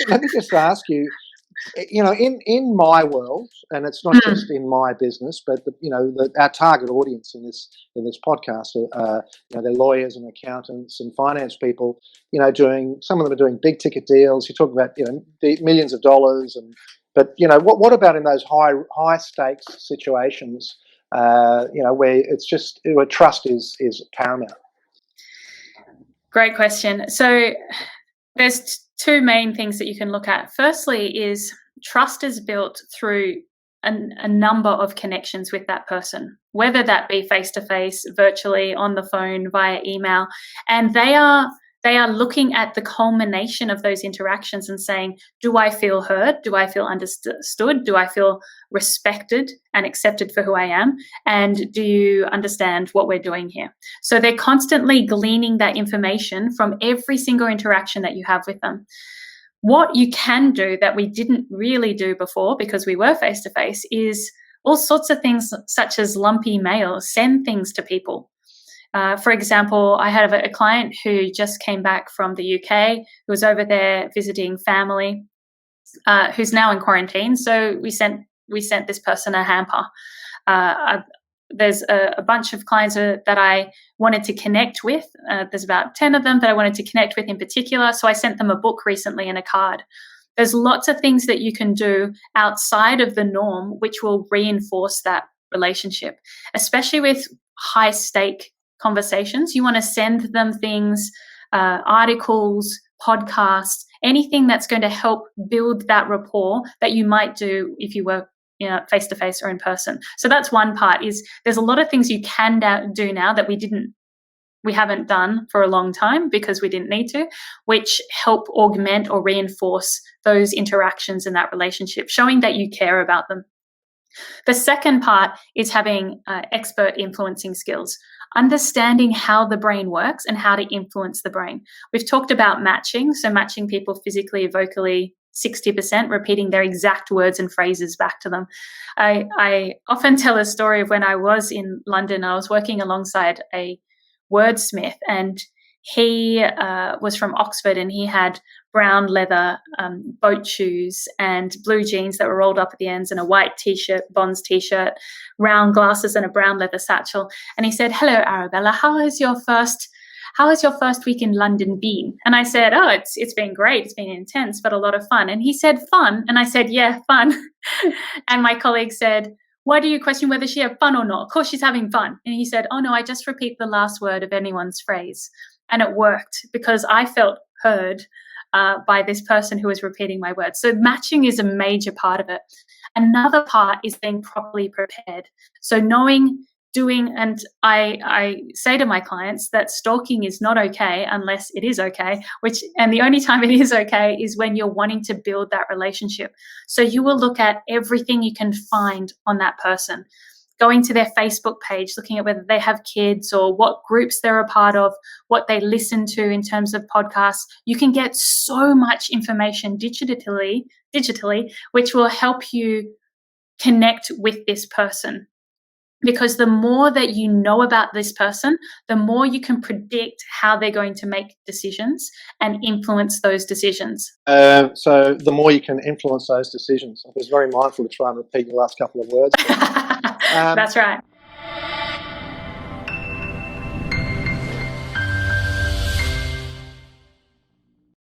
let me just ask you, in my world, and it's not just in my business, but our target audience in this podcast are they're lawyers and accountants and finance people. Some of them are doing big ticket deals. You talk about millions of dollars, but what about in those high stakes situations? Where it's just where trust is paramount. Great question. So there's two main things that you can look at. Firstly is trust is built through a number of connections with that person, whether that be face-to-face, virtually, on the phone, via email. And they are looking at the culmination of those interactions and saying, do I feel heard? Do I feel understood? Do I feel respected and accepted for who I am? And do you understand what we're doing here? So they're constantly gleaning that information from every single interaction that you have with them. What you can do that we didn't really do before because we were face-to-face is all sorts of things such as lumpy mail, send things to people. For example, I had a client who just came back from the UK, who was over there visiting family, who's now in quarantine. So we sent this person a hamper. There's a bunch of clients that I wanted to connect with. There's about 10 of them that I wanted to connect with in particular. So I sent them a book recently and a card. There's lots of things that you can do outside of the norm, which will reinforce that relationship, especially with high stake conversations. You want to send them things, articles, podcasts, anything that's going to help build that rapport that you might do if you were face-to-face or in person. So that's one part. Is there's a lot of things you can do now that we haven't done for a long time because we didn't need to, which help augment or reinforce those interactions in that relationship, showing that you care about them. The second part is having expert influencing skills, understanding how the brain works and how to influence the brain. We've talked about matching, so matching people physically, vocally, 60%, repeating their exact words and phrases back to them. I often tell a story of when I was in London. I was working alongside a wordsmith, and he was from Oxford, and he had brown leather boat shoes and blue jeans that were rolled up at the ends and a white t-shirt, Bonds t-shirt, round glasses and a brown leather satchel. And he said, "Hello, Arabella, how has your first week in London been?" And I said, "Oh, it's been great. It's been intense, but a lot of fun." And he said, "Fun?" And I said, "Yeah, fun." And my colleague said, "Why do you question whether she had fun or not? Of course she's having fun." And he said, "Oh no, I just repeat the last word of anyone's phrase." And it worked because I felt heard by this person who was repeating my words. So matching is a major part of it. Another part is being properly prepared. So knowing, doing, and I say to my clients that stalking is not okay unless it is okay, and the only time it is okay is when you're wanting to build that relationship. So you will look at everything you can find on that person, going to their Facebook page, looking at whether they have kids or what groups they're a part of, what they listen to in terms of podcasts. You can get so much information digitally, which will help you connect with this person. Because the more that you know about this person, the more you can predict how they're going to make decisions and influence those decisions. So the more you can influence those decisions. I was very mindful to try and repeat the last couple of words. That's right.